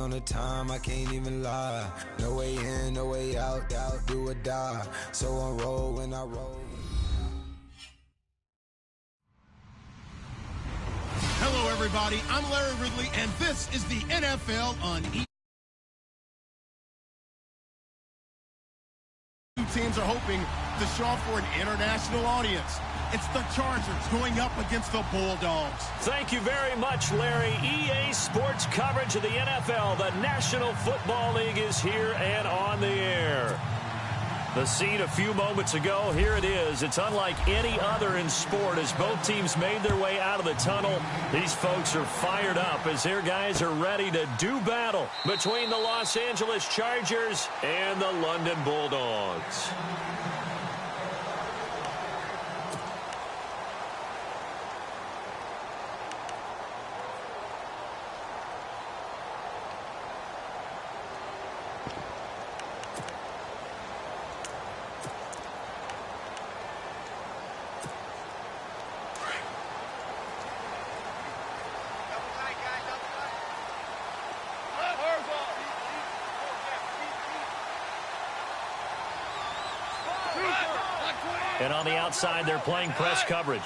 on the time, I can't even lie. No way in, no way out, do or die. So on roll when I roll. Hello, everybody. I'm Larry Ridley, and this is the NFL on Teams are hoping to show off for an international audience. It's the Chargers going up against the Bulldogs. Thank you very much, Larry. EA Sports coverage of the NFL. The National Football League is here and on the air. The scene a few moments ago, here it is. It's unlike any other in sport as both teams made their way out of the tunnel. These folks are fired up as their guys are ready to do battle between the Los Angeles Chargers and the London Bulldogs. And on the outside, they're playing press coverage.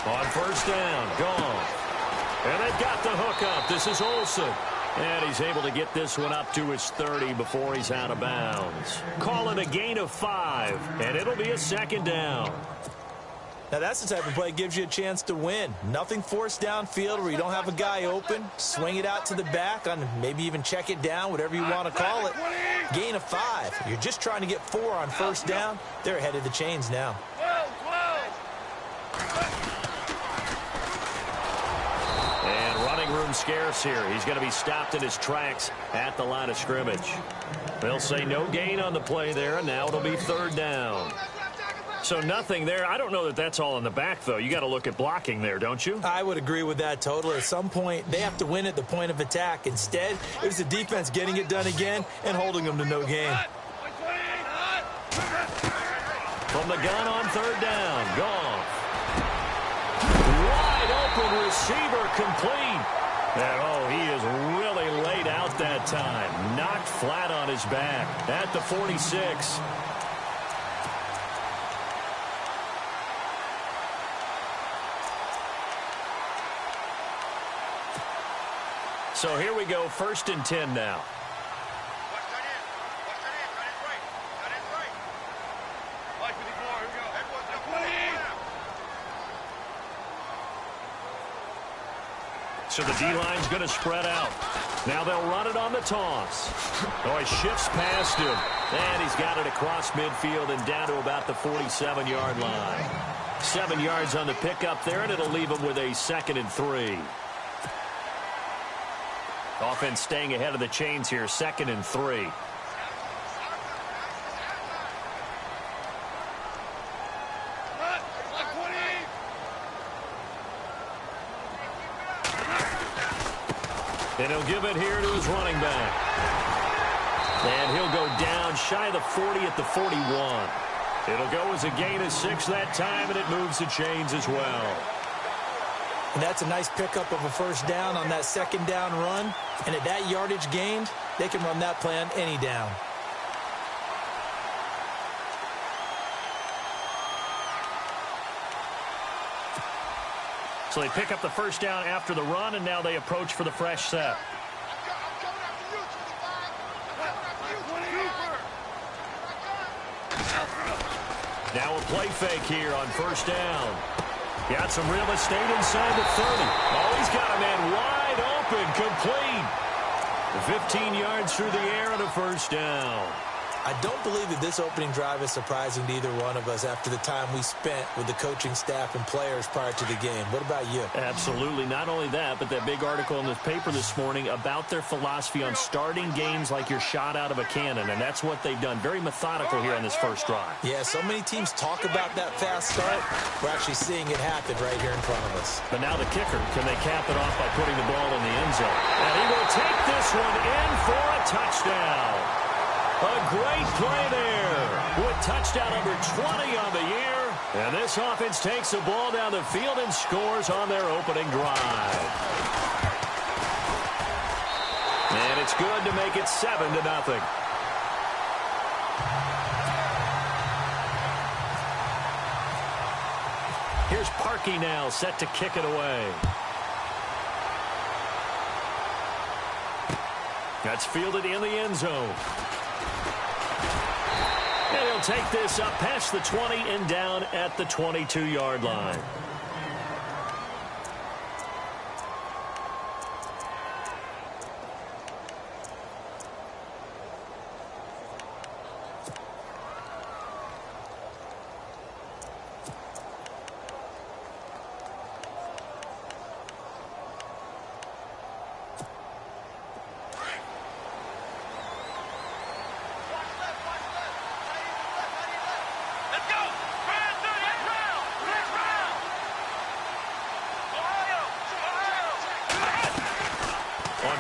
On first down, gone. And they've got the hook up. This is Olsen. And he's able to get this one up to his 30 before he's out of bounds. Call it a gain of 5, and it'll be a second down. Now, that's the type of play that gives you a chance to win. Nothing forced downfield where you don't have a guy open. Swing it out to the back, on maybe even check it down, whatever you want to call it. Gain of 5. You're just trying to get 4 on first down. They're ahead of the chains now. And running room scarce here. He's going to be stopped in his tracks at the line of scrimmage. They'll say no gain on the play there, and now it'll be third down. So nothing there. I don't know that that's all in the back, though. You got to look at blocking there, don't you? I would agree with that totally. At some point, they have to win at the point of attack. Instead, it was the defense getting it done again and holding them to no gain. From the gun on third down, Goff. Wide open receiver complete. And, oh, he is really laid out that time. Knocked flat on his back at the 46. So here we go, 1st and 10 now. So the D-line's going to spread out. Now they'll run it on the toss. Oh, he shifts past him. And he's got it across midfield and down to about the 47-yard line. 7 yards on the pickup there, and it'll leave him with a 2nd and 3. Offense staying ahead of the chains here, 2nd and 3. And he'll give it here to his running back. And he'll go down shy of the 40 at the 41. It'll go as a gain of 6 that time, and it moves the chains as well. And that's a nice pickup of a first down on that second down run. And at that yardage gained, they can run that play on any down. So they pick up the first down after the run, and now they approach for the fresh set. Now a play fake here on first down. Got some real estate inside the 30. Oh, he's got a man wide open, complete. 15 yards through the air and a first down. I don't believe that this opening drive is surprising to either one of us after the time we spent with the coaching staff and players prior to the game. What about you? Absolutely. Not only that, but that big article in the paper this morning about their philosophy on starting games like you're shot out of a cannon, and that's what they've done. Very methodical here on this first drive. Yeah, so many teams talk about that fast start. We're actually seeing it happen right here in front of us. But now the kicker, can they cap it off by putting the ball in the end zone? And he will take this one in for a touchdown. A great play there with touchdown number 20 on the year. And this offense takes the ball down the field and scores on their opening drive. it's good to make it 7-0. Here's Parkey now, set to kick it away. That's fielded in the end zone. And he'll take this up past the 20 and down at the 22-yard line.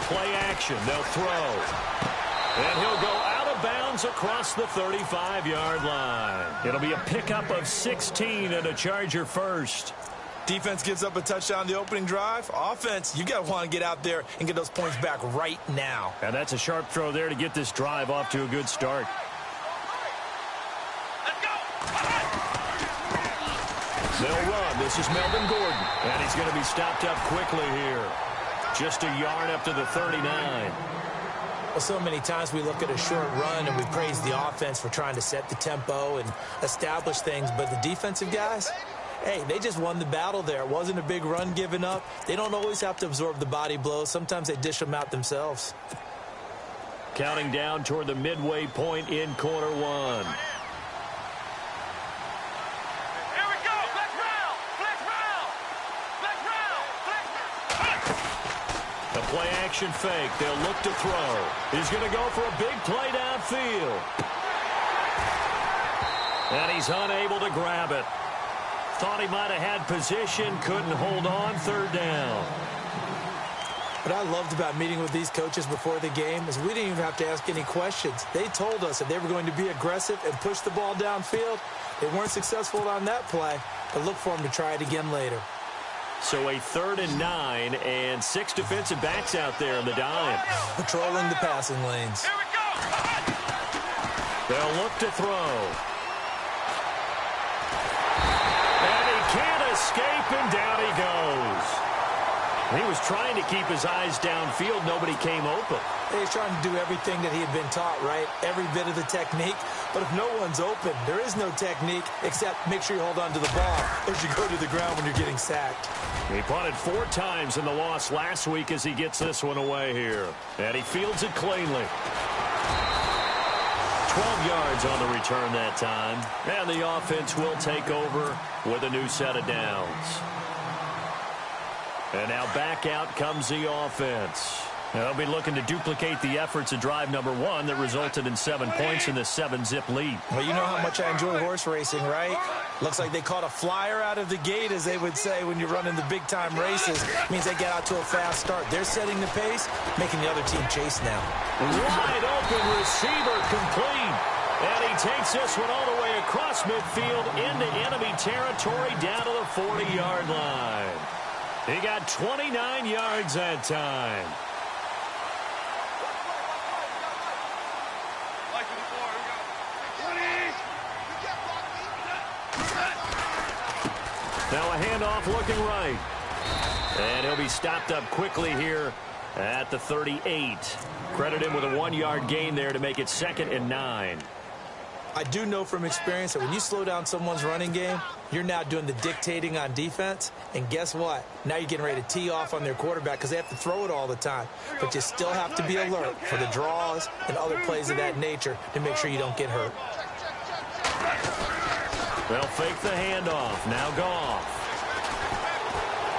Play action, they'll throw. And he'll go out of bounds across the 35-yard line. It'll be a pickup of 16 and a Charger first. Defense gives up a touchdown the opening drive. Offense, you got to want to get out there and get those points back right now. And that's a sharp throw there to get this drive off to a good start. They'll run. This is Melvin Gordon. And he's going to be stopped up quickly here. Just a yard up to the 39. Well, so many times we look at a short run and we praise the offense for trying to set the tempo and establish things. But the defensive guys, hey, they just won the battle there. It wasn't a big run given up. They don't always have to absorb the body blows. Sometimes they dish them out themselves. Counting down toward the midway point in quarter one. Play action fake. They'll look to throw. He's going to go for a big play downfield. And he's unable to grab it. Thought he might have had position. Couldn't hold on. Third down. What I loved about meeting with these coaches before the game is we didn't even have to ask any questions. They told us that they were going to be aggressive and push the ball downfield. They weren't successful on that play, but look for them to try it again later. So a 3rd and 9 and 6 defensive backs out there in the dime. Patrolling the passing lanes. Here we go. They'll look to throw. And he can't escape, and down he goes. He was trying to keep his eyes downfield. Nobody came open. He's trying to do everything that he had been taught, right? Every bit of the technique. But if no one's open, there is no technique except make sure you hold on to the ball as you go to the ground when you're getting sacked. He punted 4 times in the loss last week as he gets this one away here. And he fields it cleanly. 12 yards on the return that time. And the offense will take over with a new set of downs. And now back out comes the offense. They'll be looking to duplicate the efforts of drive number 1 that resulted in 7 points in the 7-zip lead. Well, you know how much I enjoy horse racing, right? Looks like they caught a flyer out of the gate, as they would say when you're running the big-time races. It means they get out to a fast start. They're setting the pace, making the other team chase now. Wide open receiver complete. And he takes this one all the way across midfield into enemy territory down to the 40-yard line. He got 29 yards that time. Now a handoff looking right. And he'll be stopped up quickly here at the 38. Credit him with a 1-yard gain there to make it 2nd and 9. I do know from experience that when you slow down someone's running game, you're now doing the dictating on defense. And guess what? Now you're getting ready to tee off on their quarterback because they have to throw it all the time. But you still have to be alert for the draws and other plays of that nature to make sure you don't get hurt. They'll fake the handoff. Now Goff.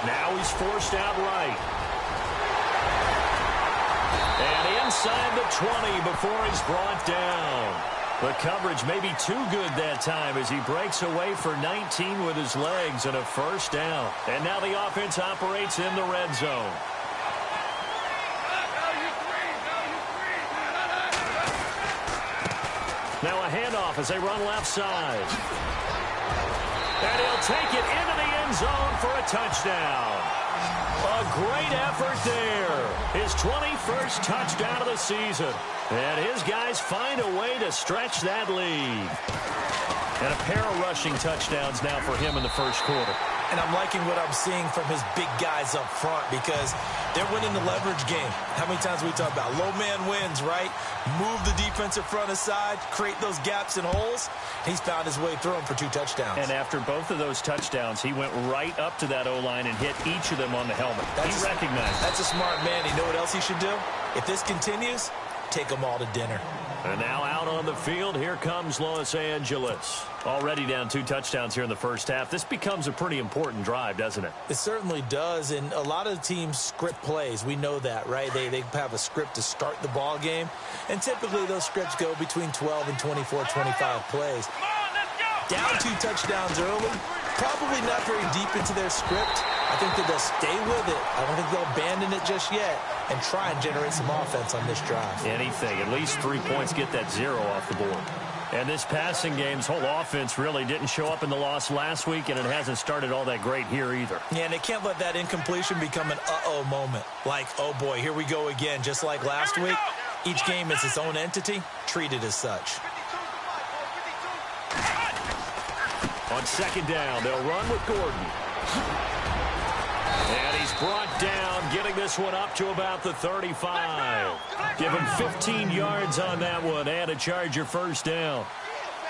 Now he's forced out right. And inside the 20 before he's brought down. The coverage may be too good that time as he breaks away for 19 with his legs and a first down. And now the offense operates in the red zone. Now a handoff as they run left side. And he'll take it into the end zone for a touchdown. A great effort there. His 21st touchdown of the season. And his guys find a way to stretch that lead. And a pair of rushing touchdowns now for him in the first quarter. And I'm liking what I'm seeing from his big guys up front because they're winning the leverage game. How many times we talk about low man wins, right? Move the defensive front aside, create those gaps and holes. He's found his way through them for 2 touchdowns. And after both of those touchdowns, he went right up to that O-line and hit each of them on the helmet. He recognized it. That's a smart man. You know what else he should do? If this continues, take them all to dinner. And now out on the field, here comes Los Angeles. Already down 2 touchdowns here in the first half. This becomes a pretty important drive, doesn't it? It certainly does, and a lot of teams script plays. We know that, right? They have a script to start the ball game, and typically those scripts go between 12 and 24, 25 plays. Down 2 touchdowns early, probably not very deep into their script. I think that they'll stay with it. I don't think they'll abandon it just yet and try and generate some offense on this drive. Anything. At least 3 points, get that 0 off the board. And this passing game's whole offense really didn't show up in the loss last week, and it hasn't started all that great here either. Yeah, and they can't let that incompletion become an uh-oh moment. Like, oh boy, here we go again, just like last week. Each game is its own entity, treated as such. On second down, they'll run with Gordon. And he's brought down, getting this one up to about the 35. Give him 15 yards on that one and a Charger first down.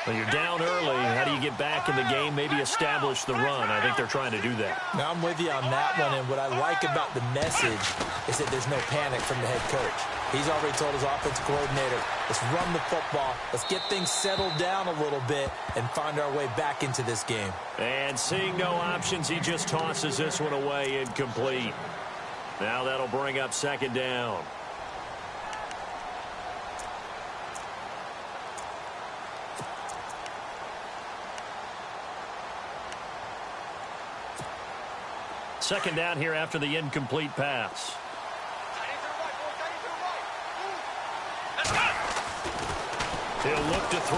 When you're down early, how do you get back in the game, maybe establish the run? I think they're trying to do that. Now, I'm with you on that one, and what I like about the message is that there's no panic from the head coach. He's already told his offensive coordinator, let's run the football, let's get things settled down a little bit and find our way back into this game. And seeing no options, he just tosses this one away incomplete. Now that'll bring up second down. Second down here after the incomplete pass. He'll look to throw.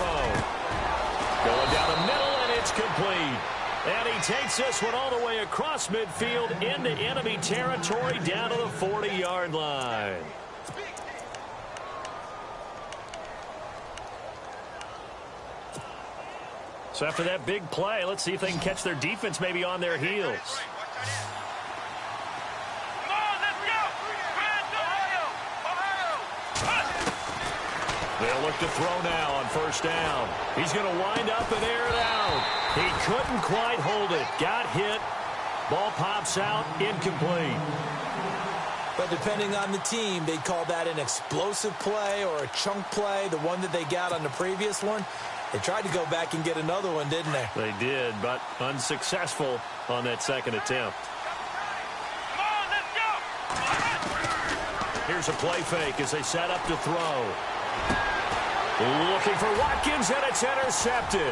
Going down the middle, and it's complete. And he takes this one all the way across midfield into enemy territory down to the 40-yard line. So after that big play, let's see if they can catch their defense maybe on their heels. They'll look to throw now on first down. He's going to wind up and air it out. He couldn't quite hold it. Got hit. Ball pops out. Incomplete. But depending on the team, they call that an explosive play or a chunk play, the one that they got on the previous one. They tried to go back and get another one, didn't they? They did, but unsuccessful on that second attempt. Here's a play fake as they set up to throw. Looking for Watkins, and it's intercepted.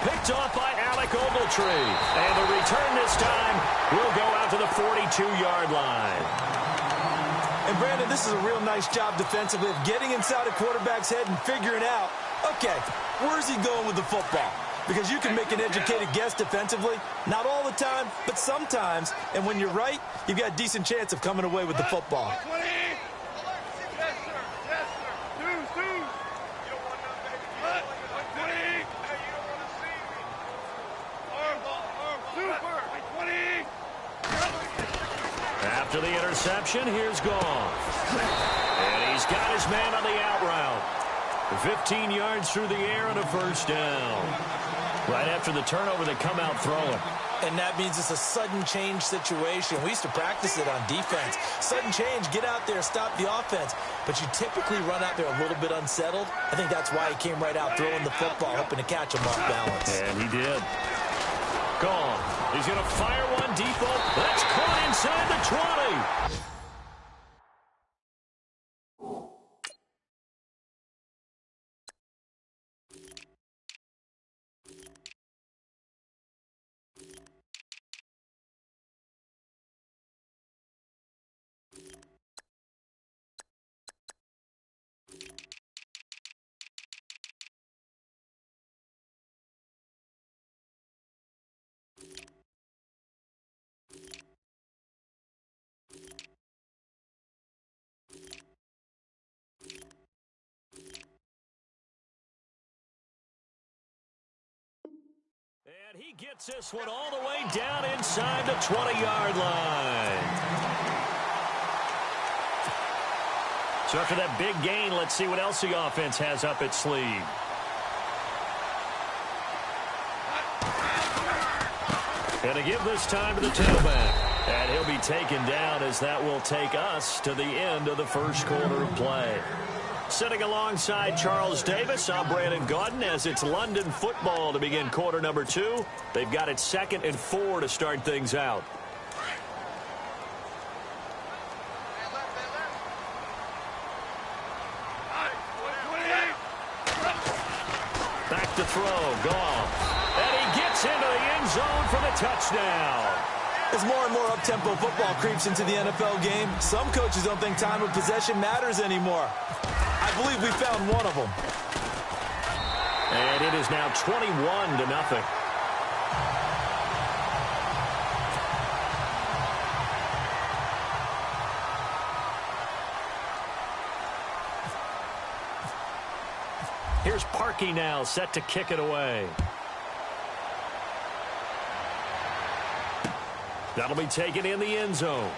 Picked off by Alec Ogletree. And the return this time will go out to the 42-yard line. And, Brandon, this is a real nice job defensively of getting inside a quarterback's head and figuring out, okay, where's he going with the football? Because you can make an educated guess defensively. Not all the time, but sometimes. And when you're right, you've got a decent chance of coming away with the football. After the interception, here's Goff. And he's got his man on the out route. 15 yards through the air and a first down. Right after the turnover, they come out throwing. And that means it's a sudden change situation. We used to practice it on defense. Sudden change, get out there, stop the offense. But you typically run out there a little bit unsettled. I think that's why he came right out throwing the football, hoping to catch him off balance. And he did. Gone. He's going to fire one deep. That's caught inside the 20. And he gets this one all the way down inside the 20-yard line. So after that big gain, let's see what else the offense has up its sleeve. And to give this time to the tailback. And he'll be taken down as that will take us to the end of the first quarter of play. Sitting alongside Charles Davis, I'm Brandon Gaudin as it's London football to begin quarter number 2. They've got it 2nd and 4 to start things out. Back to throw, Goff. And he gets into the end zone for the touchdown. As more and more up-tempo football creeps into the NFL game, some coaches don't think time of possession matters anymore. I believe we found one of them. And it is now 21-0. Here's Parkey now, set to kick it away. That'll be taken in the end zone.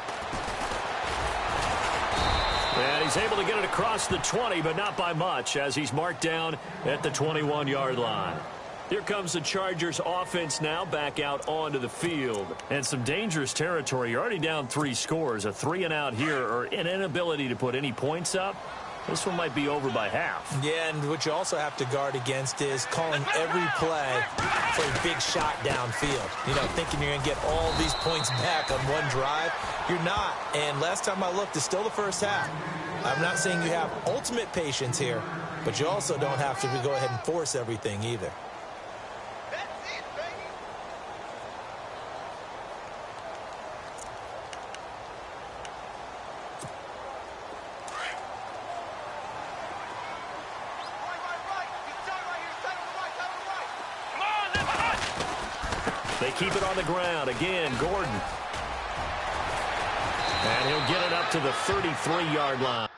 And he's able to get it across the 20, but not by much, as he's marked down at the 21-yard line. Here comes the Chargers offense now back out onto the field. And some dangerous territory. You're already down 3 scores. A 3-and-out here, or an inability to put any points up. This one might be over by half. Yeah, and what you also have to guard against is calling every play for a big shot downfield. You know, thinking you're going to get all these points back on one drive. You're not. And last time I looked, it's still the first half. I'm not saying you have ultimate patience here, but you also don't have to go ahead and force everything either. They keep it on the ground. Again, Gordon. And he'll get it up to the 33-yard line.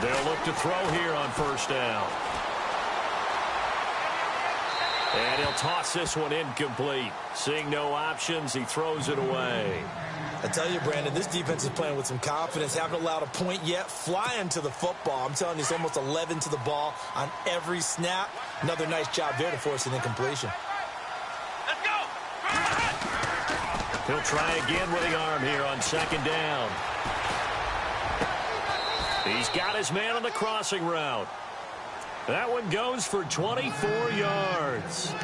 They'll look to throw here on first down. And he'll toss this one incomplete. Seeing no options, he throws it away. I tell you, Brandon, this defense is playing with some confidence. Haven't allowed a point yet. Flying to the football. I'm telling you, it's almost 11 to the ball on every snap. Another nice job there to force an incompletion. Let's go! He'll try again with the arm here on second down. He's got his man on the crossing route. That one goes for 24 yards.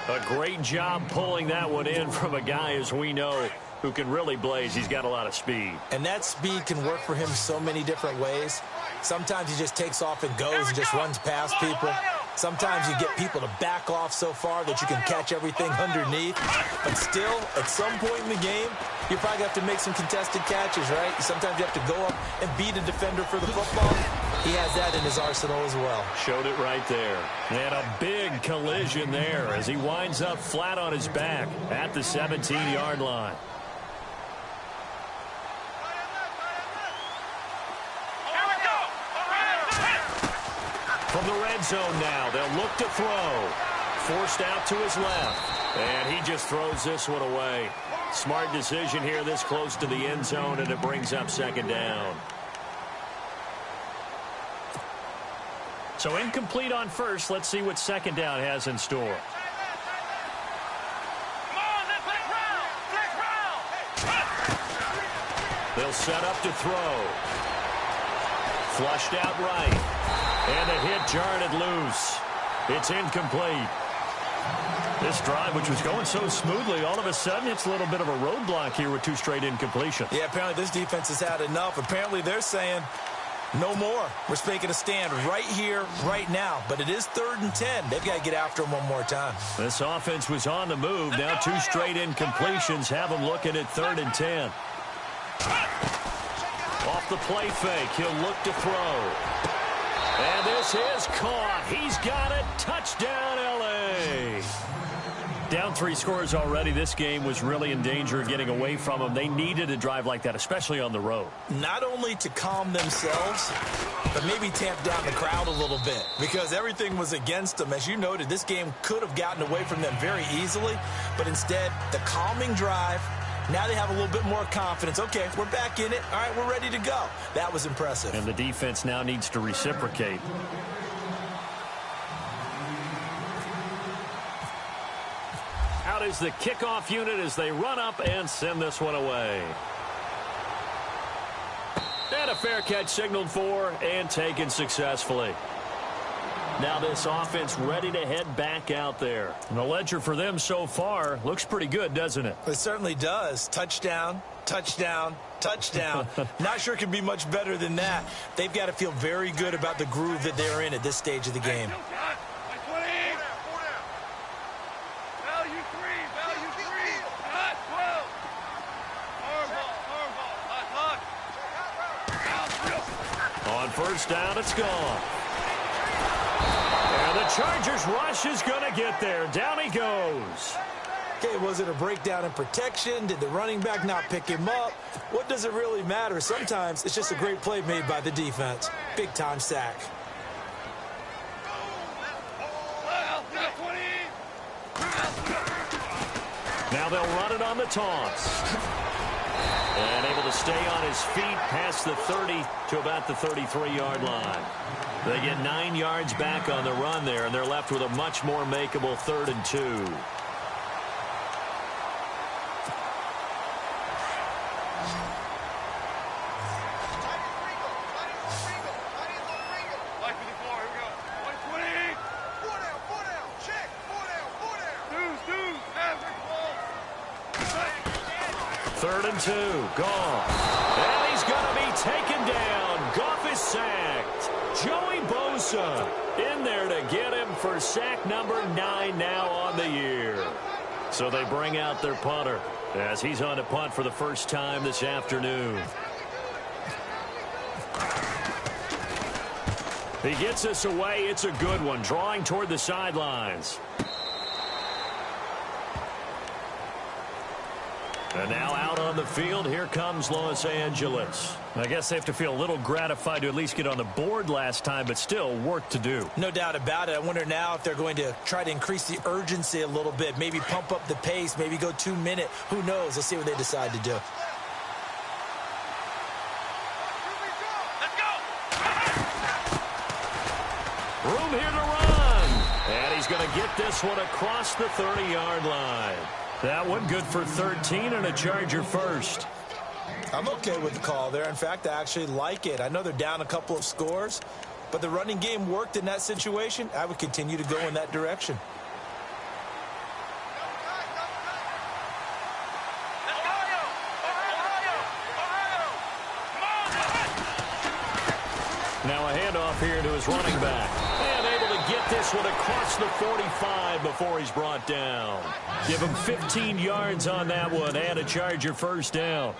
A great job pulling that one in from a guy, as we know, who can really blaze. He's got a lot of speed. And that speed can work for him so many different ways. Sometimes he just takes off and goes and just runs past people. Sometimes you get people to back off so far that you can catch everything underneath. But still, at some point in the game, you probably have to make some contested catches, right? Sometimes you have to go up and beat a defender for the football. He has that in his arsenal as well. Showed it right there. And a big collision there as he winds up flat on his back at the 17-yard line. From the red zone now, they'll look to throw. Forced out to his left. And he just throws this one away. Smart decision here this close to the end zone, and it brings up second down. So incomplete on first. Let's see what second down has in store. They'll set up to throw. Flushed out right. And the hit jarred it loose. It's incomplete. This drive, which was going so smoothly, all of a sudden it's a little bit of a roadblock here with 2 straight incompletions. Yeah, apparently this defense has had enough. Apparently they're saying no more. We're making a stand right here, right now. But it is 3rd and 10. They've got to get after him one more time. This offense was on the move. Now 2 straight incompletions have them looking at 3rd and 10. Off the play fake, he'll look to throw. And this is caught. He's got it. Touchdown, L.A. Down 3 scores already. This game was really in danger of getting away from them. They needed a drive like that, especially on the road. Not only to calm themselves, but maybe tamp down the crowd a little bit because everything was against them. As you noted, this game could have gotten away from them very easily, but instead, the calming drive, now they have a little bit more confidence. Okay, we're back in it. All right, we're ready to go. That was impressive. And the defense now needs to reciprocate. Out is the kickoff unit as they run up and send this one away. And a fair catch signaled for and taken successfully. Now this offense ready to head back out there. And the ledger for them so far looks pretty good, doesn't it? It certainly does. Touchdown, touchdown, touchdown. Not sure it can be much better than that. They've got to feel very good about the groove that they're in at this stage of the game. On first down, it's gone. And the Chargers rush is going to get there. Down he goes. Okay, was it a breakdown in protection? Did the running back not pick him up? What does it really matter? Sometimes it's just a great play made by the defense. Big-time sack. Now they'll run it on the taunts. And able to stay on his feet past the 30 to about the 33-yard line. They get 9 yards back on the run there, and they're left with a much more makeable 3rd and 2. Third and 2, gone. And he's going to be taken down. Goff is sacked. Joey Bosa in there to get him for sack number 9 now on the year. So they bring out their punter as he's on to punt for the first time this afternoon. He gets us away. It's a good one, drawing toward the sidelines. And now out on the field, here comes Los Angeles. I guess they have to feel a little gratified to at least get on the board last time, but still work to do. No doubt about it. I wonder now if they're going to try to increase the urgency a little bit, maybe pump up the pace, maybe go 2-minute. Who knows? Let's see what they decide to do. Room here to run. And he's going to get this one across the 30-yard line. That one good for 13 and a Charger first. I'm okay with the call there. In fact, I actually like it. I know they're down a couple of scores, but the running game worked in that situation. I would continue to go in that direction. Now a handoff here to his running back. And able to get this one across the 45 before he's brought down. Give him 15 yards on that one and a Charger first down.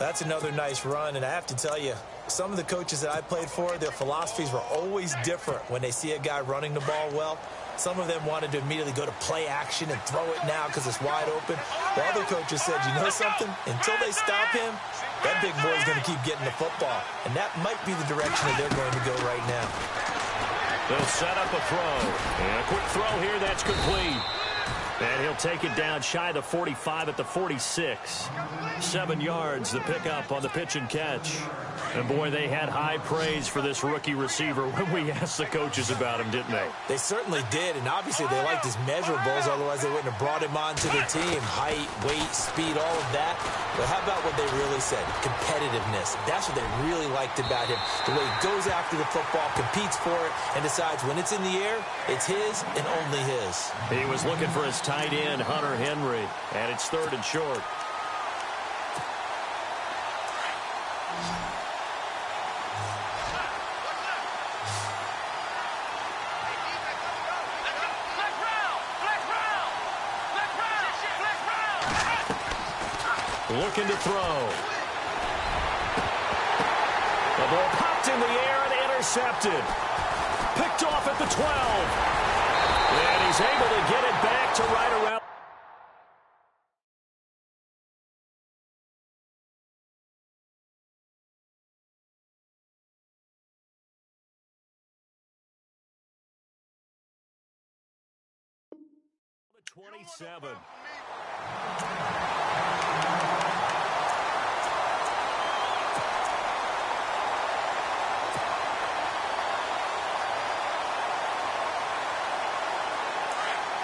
That's another nice run, and I have to tell you, some of the coaches that I played for, their philosophies were always different when they see a guy running the ball well. Some of them wanted to immediately go to play action and throw it now because it's wide open. The other coaches said, you know something? Until they stop him, that big boy's going to keep getting the football. And that might be the direction that they're going to go right now. They'll set up a throw. And a quick throw here, that's complete. And he'll take it down shy of the 45 at the 46. 7 yards, the pickup on the pitch and catch. And, boy, they had high praise for this rookie receiver when we asked the coaches about him, didn't they? They certainly did, and obviously they liked his measurables, otherwise they wouldn't have brought him onto the team. Height, weight, speed, all of that. But how about what they really said? Competitiveness. That's what they really liked about him. The way he goes after the football, competes for it, and decides when it's in the air, it's his and only his. He was looking for his tight end, Hunter Henry, and it's 3rd and short. Looking to throw. The ball popped in the air and intercepted. Picked off at the 12. And he's able to get it back to right around. The 27.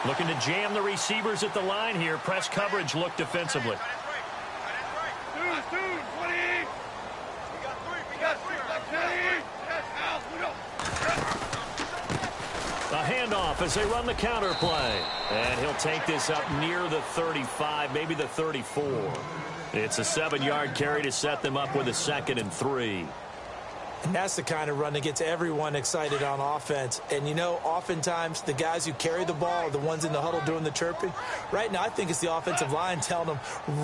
Looking to jam the receivers at the line here. Press coverage look defensively. A handoff as they run the counter play. And he'll take this up near the 35, maybe the 34. It's a 7-yard carry to set them up with a 2nd and 3. And that's the kind of run that gets everyone excited on offense. And, you know, oftentimes the guys who carry the ball are the ones in the huddle doing the chirping. Right now, I think it's the offensive line telling them,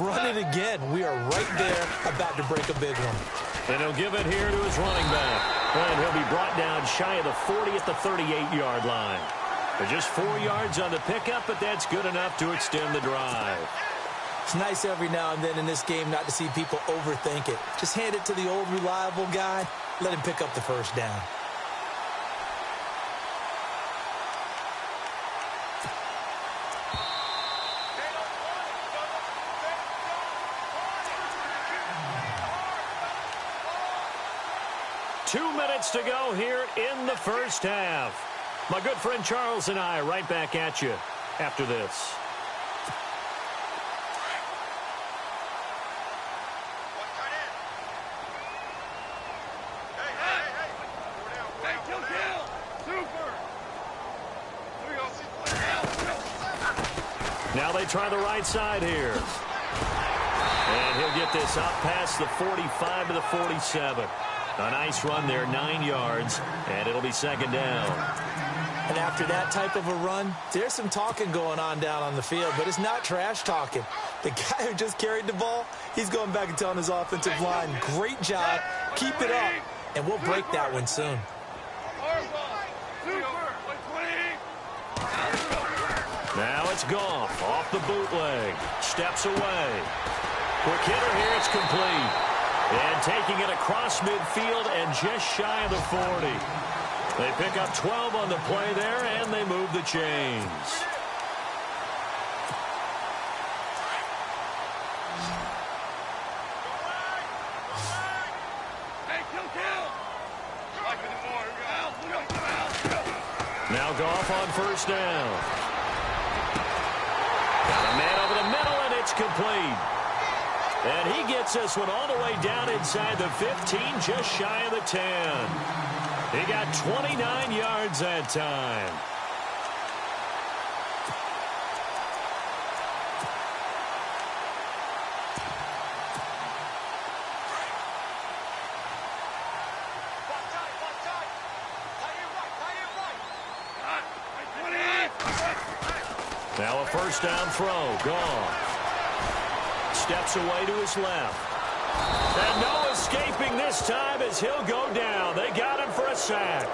run it again. We are right there about to break a big one. And he'll give it here to his running back. And he'll be brought down shy of the 40 at the 38-yard line. They're just 4 yards on the pickup, but that's good enough to extend the drive. It's nice every now and then in this game not to see people overthink it. Just hand it to the old reliable guy. Let him pick up the first down. Two minutes to go here in the first half. My good friend Charles and I right back at you after this. Now they try the right side here. And he'll get this up past the 45 to the 47. A nice run there, 9 yards, and it'll be 2nd down. And after that type of a run, there's some talking going on down on the field, but it's not trash talking. The guy who just carried the ball, he's going back and telling his offensive line, great job, keep it up, and we'll break that one soon. Now it's Goff off the bootleg. Steps away. Quick hitter here. It's complete. And taking it across midfield and just shy of the 40. They pick up 12 on the play there, and they move the chains. Now Goff on first down. Got a man over the middle, and it's complete. And he gets this one all the way down inside the 15, just shy of the 10. He got 29 yards that time. Now a first down throw. Gone. Steps away to his left. And no escaping this time as he'll go down. They got him for a sack.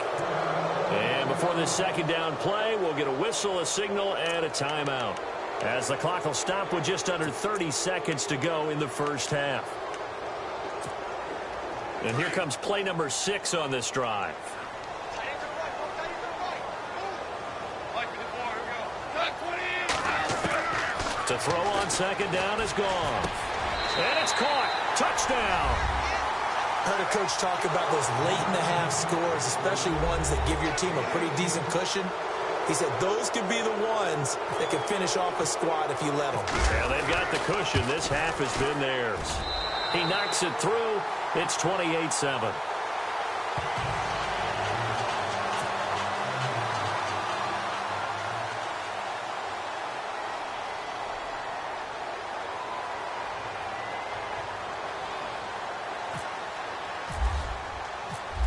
And before this second down play, we'll get a whistle, a signal, and a timeout, as the clock will stop with just under 30 seconds to go in the first half. And here comes play number 6 on this drive. throw on second down is gone. And it's caught. Touchdown. Heard a coach talk about those late-in-the-half scores, especially ones that give your team a pretty decent cushion. He said those could be the ones that can finish off a squad if you let them. Well, they've got the cushion. This half has been theirs. He knocks it through. It's 28-7.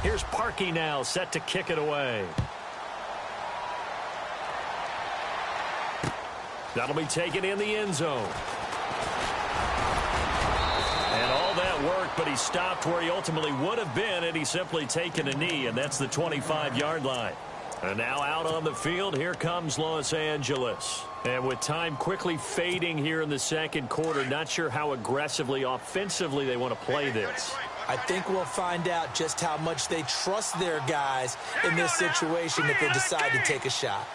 Here's Parkey now, set to kick it away. That'll be taken in the end zone. And all that work, but he stopped where he ultimately would have been had he simply taken a knee, and that's the 25-yard line. And now out on the field, here comes Los Angeles. And with time quickly fading here in the second quarter, not sure how aggressively, offensively they want to play this. I think we'll find out just how much they trust their guys in this situation if they decide to take a shot.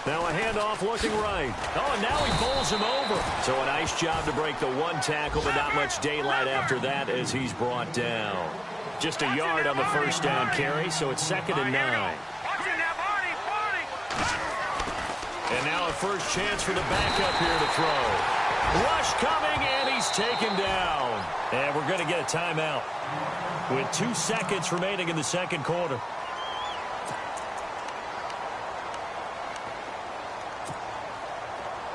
Now a handoff looking right. Oh, and now he bowls him over. So a nice job to break the one tackle, but not much daylight after that as he's brought down. Just a yard on the first down carry, so it's 2nd and 9. And now a first chance for the backup here to throw. Rush coming, and he's taken down. And we're going to get a timeout with 2 seconds remaining in the second quarter.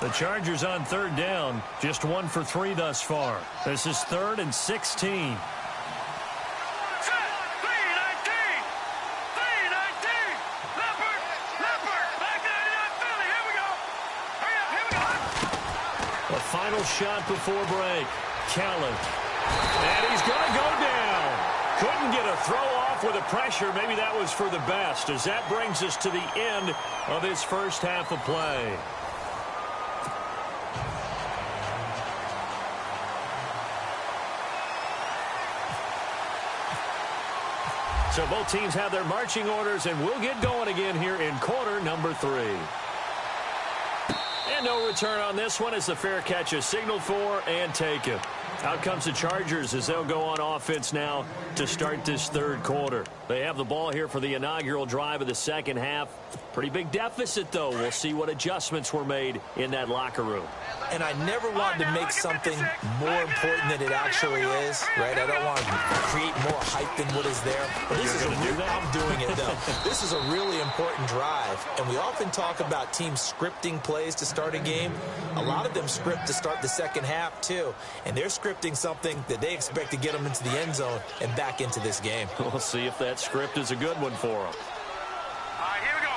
The Chargers on 3rd down, just 1 for 3 thus far. This is 3rd and 16. Final shot before break. Kellen. And he's going to go down. Couldn't get a throw off with the pressure. Maybe that was for the best, as that brings us to the end of his first half of play. So both teams have their marching orders, and we'll get going again here in quarter number 3. And no return on this one as the fair catch is signaled for and taken. Out comes the Chargers as they'll go on offense now to start this third quarter. They have the ball here for the inaugural drive of the second half. Pretty big deficit, though. We'll see what adjustments were made in that locker room. And I never wanted to make something more important than it actually is, right? I don't want to create more hype than what is there. But this is I'm doing it, though. This is a really important drive. And we often talk about teams scripting plays to start a game. A lot of them script to start the second half, too. And they're scripting something that they expect to get them into the end zone and back into this game. We'll see if that script is a good one for them. All right, here we go.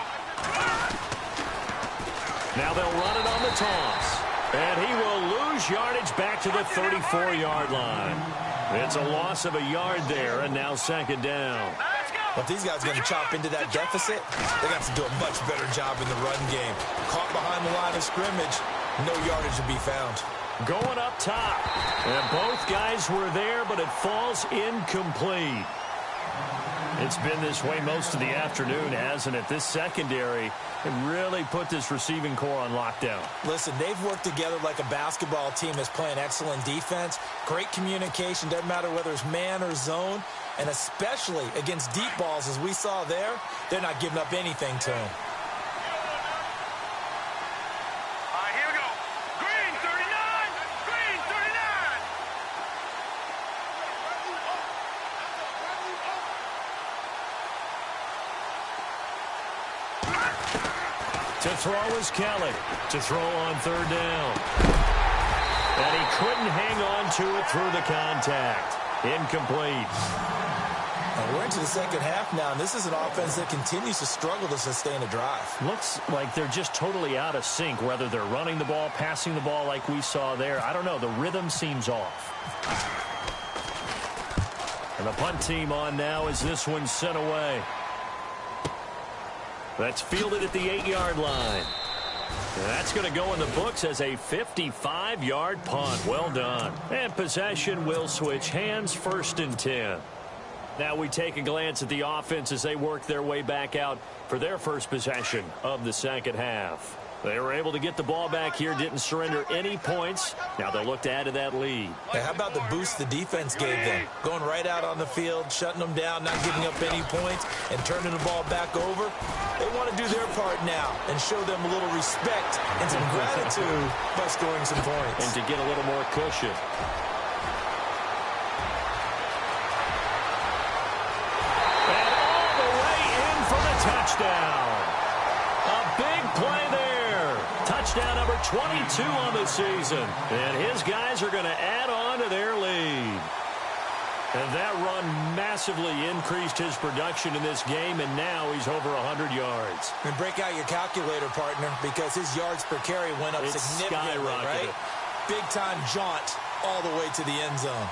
Now they'll run it on the toss. And he will lose yardage back to the 34-yard line. It's a loss of a yard there, and now second down. But if these guys are going to chop into that deficit, they got to do a much better job in the run game. Caught behind the line of scrimmage, no yardage to be found. Going up top. And both guys were there, but it falls incomplete. It's been this way most of the afternoon, hasn't it? This secondary really put this receiving core on lockdown. Listen, they've worked together like a basketball team that's playing excellent defense. Great communication, doesn't matter whether it's man or zone. And especially against deep balls, as we saw there, they're not giving up anything to them. All right, here we go. Green 39. Green 39. To throw is Kelly. To throw on third down. And he couldn't hang on to it through the contact. Incomplete. We're into the second half now, and this is an offense that continues to struggle to sustain a drive. Looks like they're just totally out of sync, whether they're running the ball, passing the ball like we saw there. I don't know. The rhythm seems off. And the punt team on now as this one's sent away. That's fielded at the 8-yard line. And that's going to go in the books as a 55-yard punt. Well done. And possession will switch hands, 1st and 10. Now we take a glance at the offense as they work their way back out for their first possession of the second half. They were able to get the ball back here, didn't surrender any points. Now they'll look to add to that lead. Hey, how about the boost the defense gave them? Going right out on the field, shutting them down, not giving up any points, and turning the ball back over. They want to do their part now and show them a little respect and some gratitude by scoring some points. And to get a little more cushion. And all the way in for the touchdown. A big play there. Touchdown number 22 on the season. And his guys are going to add on to their lead. And that run massively increased his production in this game, and now he's over 100 yards. And break out your calculator, partner, because his yards per carry went up significantly, right? Big-time jaunt all the way to the end zone.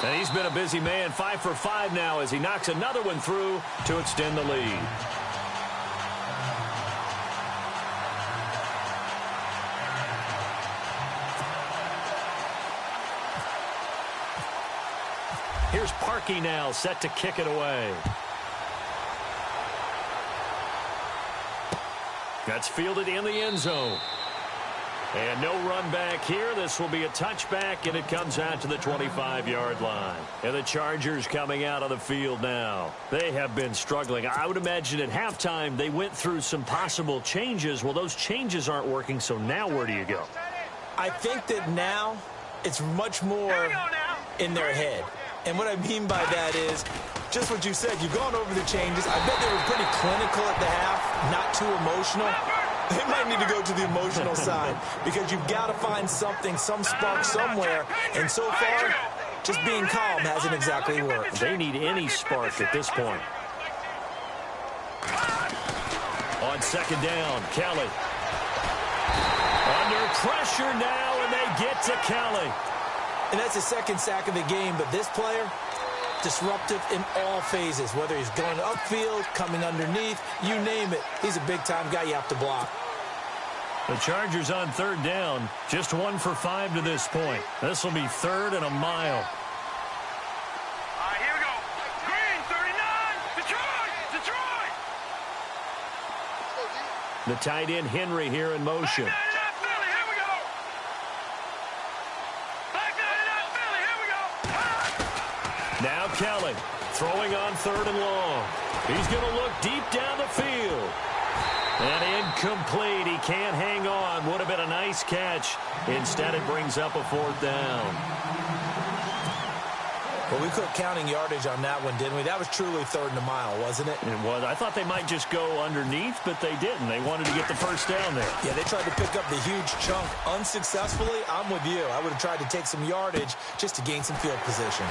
And he's been a busy man, 5 for 5 now as he knocks another one through to extend the lead. Here's Parkey now, set to kick it away. That's fielded in the end zone. And no run back here. This will be a touchback, and it comes out to the 25-yard line. And the Chargers coming out of the field now. They have been struggling. I would imagine at halftime they went through some possible changes. Well, those changes aren't working, so now where do you go? I think that now it's much more in their head. And what I mean by that is just what you said. You've gone over the changes. I bet they were pretty clinical at the half, not too emotional. They might need to go to the emotional side because you've got to find something, some spark somewhere. And so far, just being calm hasn't exactly worked. They need any spark at this point. On second down, Kelly. Under pressure now, and they get to Kelly. And that's the second sack of the game, but this player, disruptive in all phases, whether he's going upfield, coming underneath, you name it. He's a big-time guy you have to block. The Chargers on third down, just 1 for 5 to this point. This will be 3rd and a mile. Here we go. Green, 39. Detroit. The tight end Henry here in motion. Philly, here we go. Back 99, Philly, here we go. Now Kelly throwing on 3rd and long. He's going to look deep down the field. And incomplete. He can't hang on. Would have been a nice catch. Instead, it brings up a 4th down. Well, we quit counting yardage on that one, didn't we? That was truly 3rd and a mile, wasn't it? It was. I thought they might just go underneath, but they didn't. They wanted to get the first down there. Yeah, they tried to pick up the huge chunk unsuccessfully. I'm with you. I would have tried to take some yardage just to gain some field position.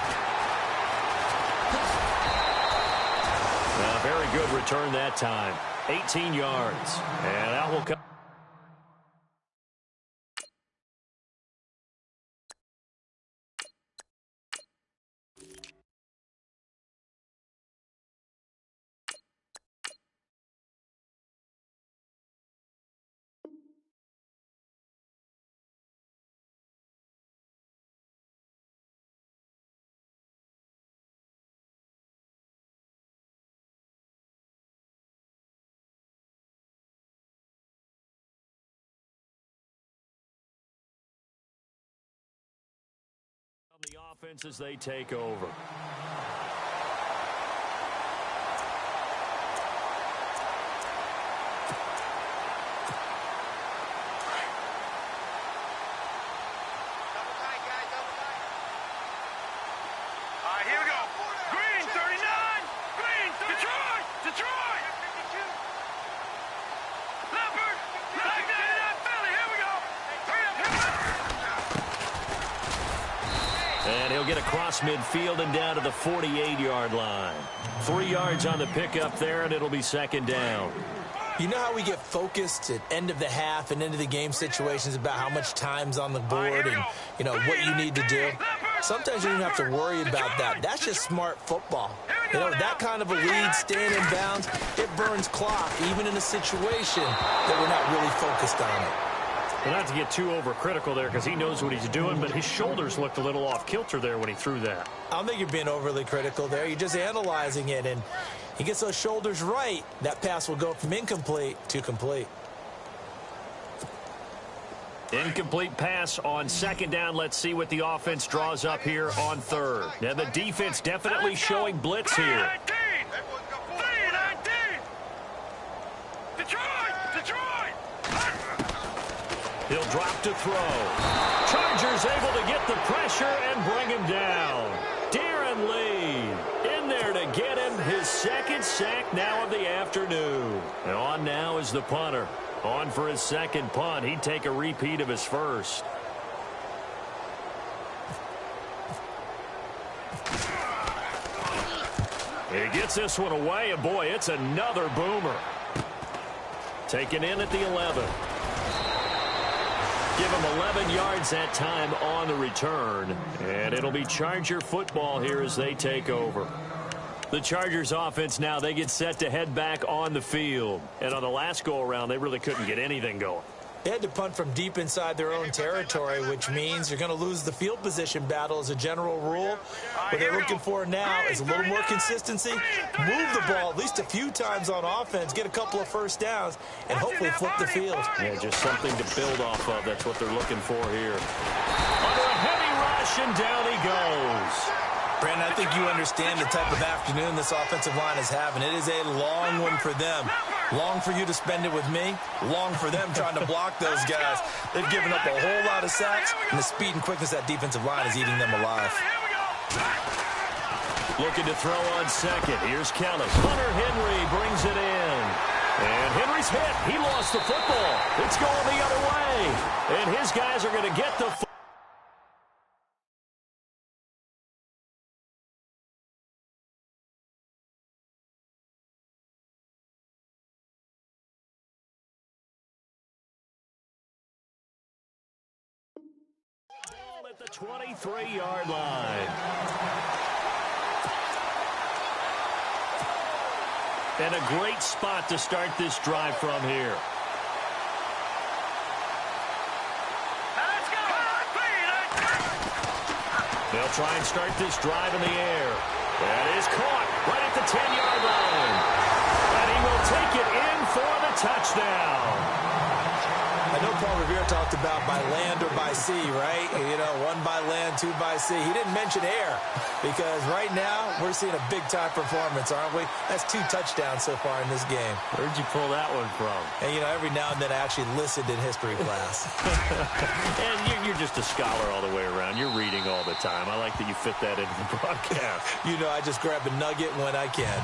Very good return that time. 18 yards. And that will come. The offense as they take over. Here we go. Green, 39. Green, Detroit. Leopard, back 99, Philly, here we go. And he'll get across midfield and down to the 48-yard line. 3 yards on the pickup there, and it'll be 2nd down. You know how we get focused at end of the half and into the game situations about how much time's on the board and, you know, what you need to do? Sometimes you don't even have to worry about that. That's just smart football. You know, that kind of a lead, staying in bounds, it burns clock, even in a situation that we're not really focused on it. Well, not to get too overcritical there because he knows what he's doing, but his shoulders looked a little off kilter there when he threw that. I don't think you're being overly critical there. You're just analyzing it, and he gets those shoulders right. That pass will go from incomplete to complete. Incomplete pass on second down. Let's see what the offense draws up here on third. Now the defense definitely showing blitz here. He'll drop to throw. Chargers able to get the pressure and bring him down. Darren Lee in there to get him his second sack now of the afternoon. And on now is the punter. On for his second punt. He'd take a repeat of his first. He gets this one away, and boy, it's another boomer. Taken in at the 11. Give him 11 yards that time on the return. And it'll be Charger football here as they take over. The Chargers offense now, they get set to head back on the field. And on the last go-around, they really couldn't get anything going. They had to punt from deep inside their own territory, which means you're going to lose the field position battle as a general rule. What they're looking for now is a little more consistency, move the ball at least a few times on offense, get a couple of first downs, and hopefully flip the field. Yeah, just something to build off of. That's what they're looking for here. Under a heavy rush, and down he goes. Brandon, I think you understand the type of afternoon this offensive line is having. It is a long one for them. Long for you to spend it with me. Long for them trying to block those guys. They've given up a whole lot of sacks, and the speed and quickness of that defensive line is eating them alive. Looking to throw on second. Here's Kelly. Hunter Henry brings it in. And Henry's hit. He lost the football. It's going the other way. And his guys are going to get the football. At the 23-yard line. And a great spot to start this drive from here. Let's go. They'll try and start this drive in the air. That is caught right at the 10-yard line. And he will take it in for the touchdown. I know Paul Revere talked about by land or by sea, right? You know, one by land, two by sea. He didn't mention air because right now we're seeing a big-time performance, aren't we? That's 2 touchdowns so far in this game. Where'd you pull that one from? And, you know, every now and then I actually listened in history class. And you're just a scholar all the way around. You're reading all the time. I like that you fit that into the broadcast. You know, I just grab a nugget when I can.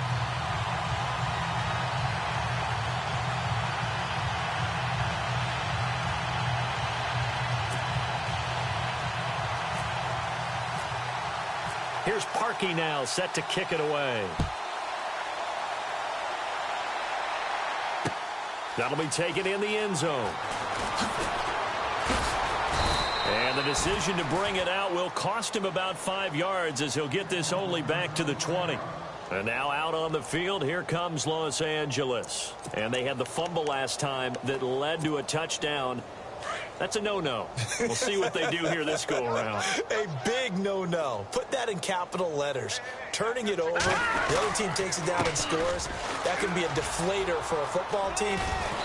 Here's Parkey now, set to kick it away. That'll be taken in the end zone. And the decision to bring it out will cost him about 5 yards as he'll get this only back to the 20. And now out on the field, here comes Los Angeles. And they had the fumble last time that led to a touchdown. That's a no-no. We'll see what they do here this go-around. A big no-no. Put that in capital letters. Turning it over, the other team takes it down and scores. That can be a deflator for a football team.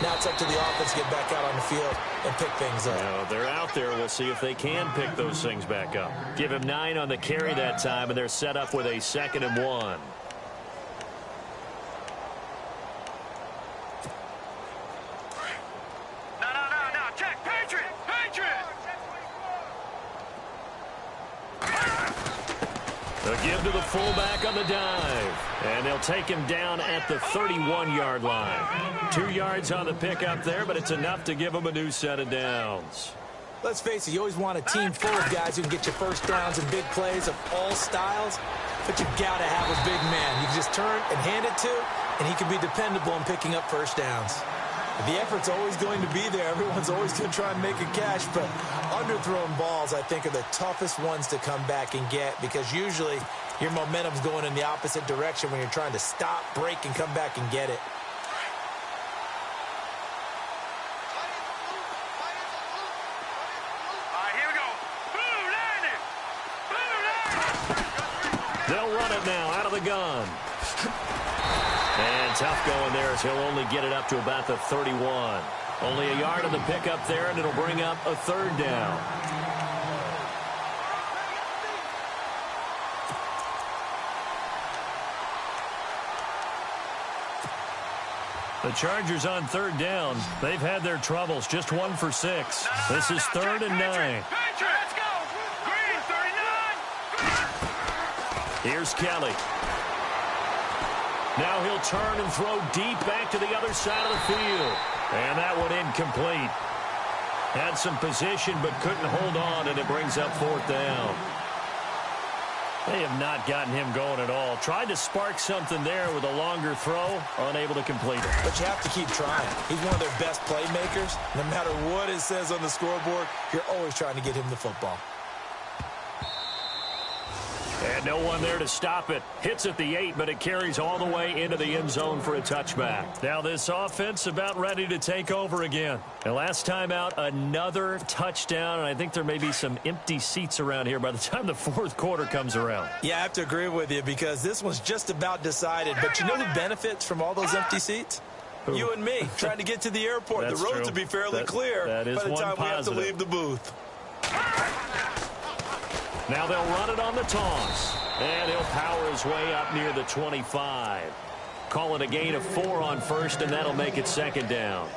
Now it's up to the offense to get back out on the field and pick things up. Now, they're out there. We'll see if they can pick those things back up. Give him 9 on the carry that time, and they're set up with a 2nd and 1. They'll give to the fullback on the dive. And they'll take him down at the 31-yard line. 2 yards on the pickup there, but it's enough to give him a new set of downs. Let's face it, you always want a team full of guys who can get you first downs and big plays of all styles, but you got to have a big man. You can just turn and hand it to, and he can be dependable in picking up first downs. The effort's always going to be there. Everyone's always going to try and make a catch, but underthrown balls, I think, are the toughest ones to come back and get because usually your momentum's going in the opposite direction when you're trying to stop, break, and come back and get it. Here we go. Blue landed. They'll run it now out of the gun. And tough going there as he'll only get it up to about the 31. Only a yard on the pickup there, and it'll bring up a third down. The Chargers on third down. They've had their troubles. Just 1 for 6. This is 3rd and 9. Let's go. Green 39. Here's Kelly. Now he'll turn and throw deep back to the other side of the field. And that one incomplete. Had some position but couldn't hold on, and it brings up 4th down. They have not gotten him going at all. Tried to spark something there with a longer throw, unable to complete it. But you have to keep trying. He's one of their best playmakers. No matter what it says on the scoreboard, you're always trying to get him the football. And no one there to stop it. Hits at the 8, but it carries all the way into the end zone for a touchback. Now this offense about ready to take over again. And last time out, another touchdown, and I think there may be some empty seats around here by the time the 4th quarter comes around. Yeah, I have to agree with you because this one's just about decided. But you know who benefits from all those empty seats? Who? You and me, trying to get to the airport. That's the roads true. will be fairly clear that is by the one time positive. we have to leave the booth. Now they'll run it on the toss. And he'll power his way up near the 25. Call it a gain of 4 on first, and that'll make it 2nd down.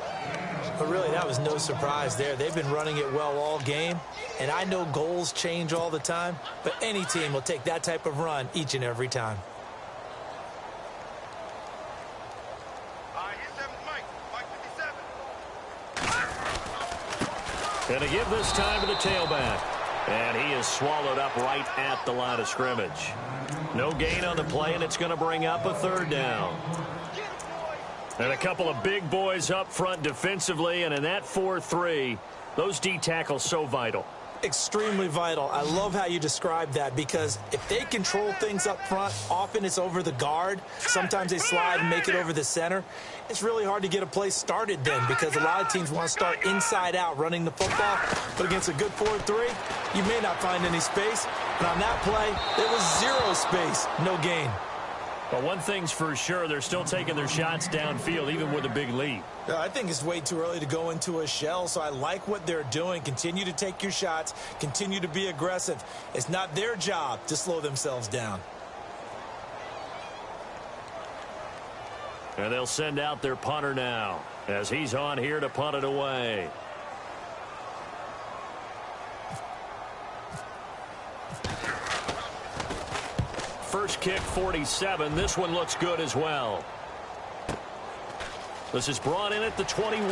But really, that was no surprise there. They've been running it well all game. And I know goals change all the time, but any team will take that type of run each and every time. Here's Mike 57. And a give this time to the tailback. And he is swallowed up right at the line of scrimmage. No gain on the play, and it's going to bring up a 3rd down. And a couple of big boys up front defensively, and in that 4-3, those D tackles so vital. Extremely vital. I love how you describe that because if they control things up front, often it's over the guard. Sometimes they slide and make it over the center. It's really hard to get a play started then because a lot of teams want to start inside out running the football. But against a good 4-3, you may not find any space. And on that play, there was 0 space, no gain. But one thing's for sure, they're still taking their shots downfield, even with a big lead. I think it's way too early to go into a shell, so I like what they're doing. Continue to take your shots. Continue to be aggressive. It's not their job to slow themselves down. And they'll send out their punter now as he's on here to punt it away. First kick, 47. This one looks good as well. This is brought in at the 21.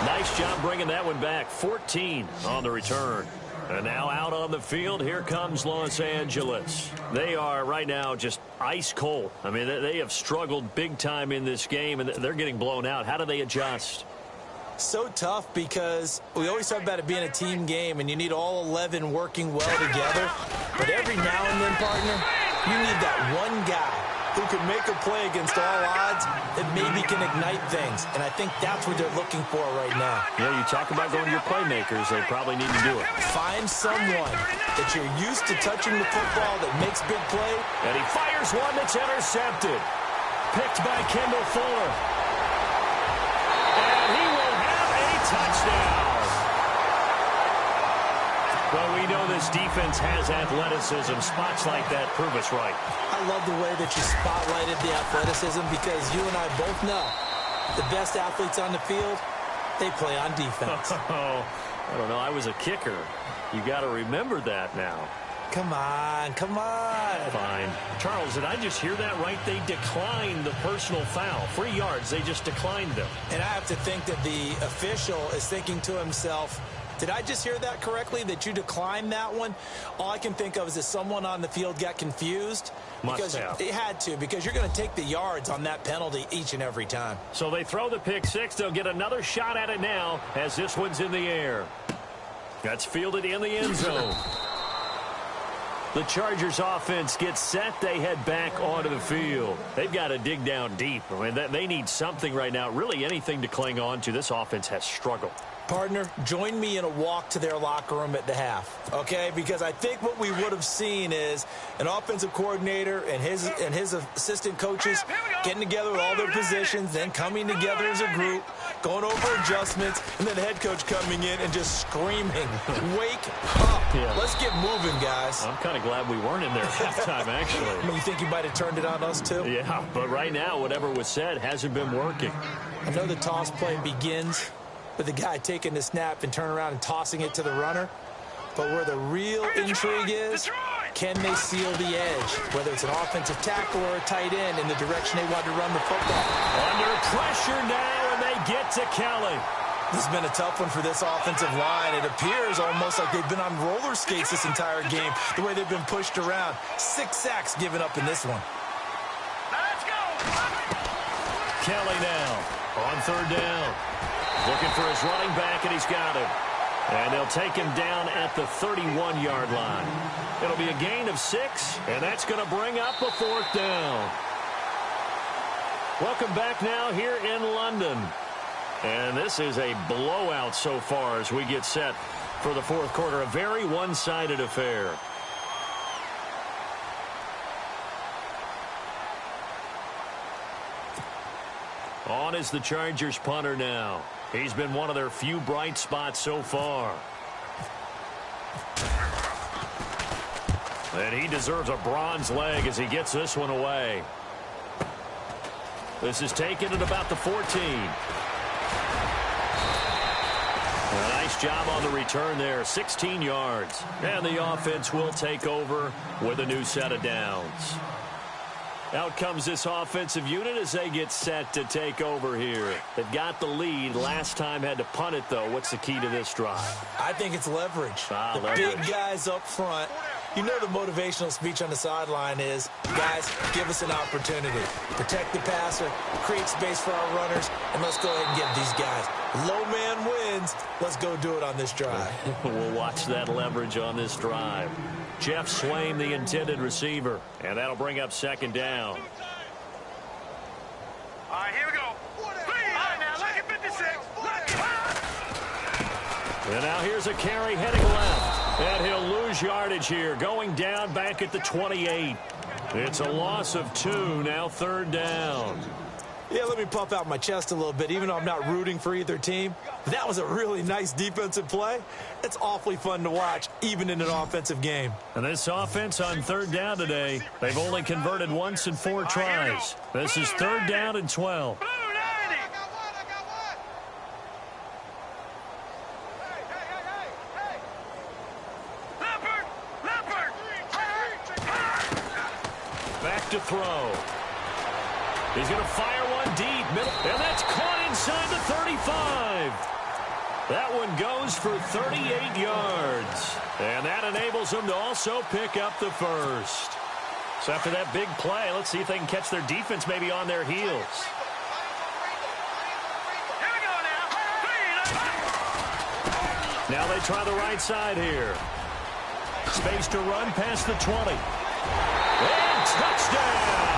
Nice job bringing that one back. 14 on the return. And now out on the field, here comes Los Angeles. They are right now just ice cold. I mean, they have struggled big time in this game, and they're getting blown out. How do they adjust? So tough because we always talk about it being a team game and you need all 11 working well together. But every now and then, partner, you need that one guy who can make a play against all odds that maybe can ignite things. And I think that's what they're looking for right now. Yeah, you talk about going to your playmakers. They probably need to do it. Find someone that you're used to touching the football that makes big play. And he fires one that's intercepted. Picked by Kendall Fuller. And he will have a touchdown. Well, we know this defense has athleticism. Spots like that prove us right. I love the way that you spotlighted the athleticism because you and I both know the best athletes on the field, they play on defense. Oh, I don't know. I was a kicker. You got to remember that now. Come on, come on. Fine. Charles, did I just hear that right? They declined the personal foul. 3 yards, they just declined them. And I have to think that the official is thinking to himself, Did I just hear that correctly, that you declined that one? All I can think of is that someone on the field got confused. Must have. It had to, because you're going to take the yards on that penalty each and every time. So they throw the pick six. They'll get another shot at it now as this one's in the air. That's fielded in the end zone. The Chargers offense gets set. They head back onto the field. They've got to dig down deep. I mean, they need something right now, really anything to cling on to. This offense has struggled. Partner, join me in a walk to their locker room at the half, okay? Because I think what we would have seen is an offensive coordinator and his assistant coaches getting together with all their positions, then coming together as a group, going over adjustments, and then the head coach coming in and just screaming, wake up. Yeah. Let's get moving, guys. I'm kind of glad we weren't in there at halftime, actually. I mean, you think you might have turned it on us, too? Yeah, but right now, whatever was said hasn't been working. I know the toss play begins with the guy taking the snap and turning around and tossing it to the runner. But where the real intrigue is, can they seal the edge, whether it's an offensive tackle or a tight end in the direction they want to run the football? Under pressure now, and they get to Kelly. This has been a tough one for this offensive line. It appears almost like they've been on roller skates this entire game, the way they've been pushed around. 6 sacks given up in this one. Let's go! Kelly now on third down. Looking for his running back, and he's got him. And they'll take him down at the 31-yard line. It'll be a gain of 6, and that's going to bring up a fourth down. Welcome back now here in London. And this is a blowout so far as we get set for the fourth quarter. A very one-sided affair. On is the Chargers punter now. He's been one of their few bright spots so far. And he deserves a bronze leg as he gets this one away. This is taken at about the 14. A nice job on the return there, 16 yards. And the offense will take over with a new set of downs. Out comes this offensive unit as they get set to take over here. They've got the lead. Last time had to punt it, though. What's the key to this drive? I think it's leverage. Leverage. Big guys up front. You know the motivational speech on the sideline is, guys, give us an opportunity. Protect the passer, create space for our runners, and let's go ahead and get these guys. Low man wins. Let's go do it on this drive. We'll watch that leverage on this drive. Jeff Swain, the intended receiver, and that'll bring up second down. All right, here we go. All right, now, look at 56. And now here's a carry heading left. And he'll lose yardage here, going down back at the 28. It's a loss of 2, now third down. Yeah, let me puff out my chest a little bit, even though I'm not rooting for either team. That was a really nice defensive play. It's awfully fun to watch, even in an offensive game. And this offense on third down today, they've only converted once in 4 tries. This is third down and 12. Back to throw. He's going to fire one deep. Middle, and that's caught inside the 35. That one goes for 38 yards. And that enables them to also pick up the first. So after that big play, let's see if they can catch their defense maybe on their heels. Here we go now. Now they try the right side here. Space to run past the 20. And touchdown!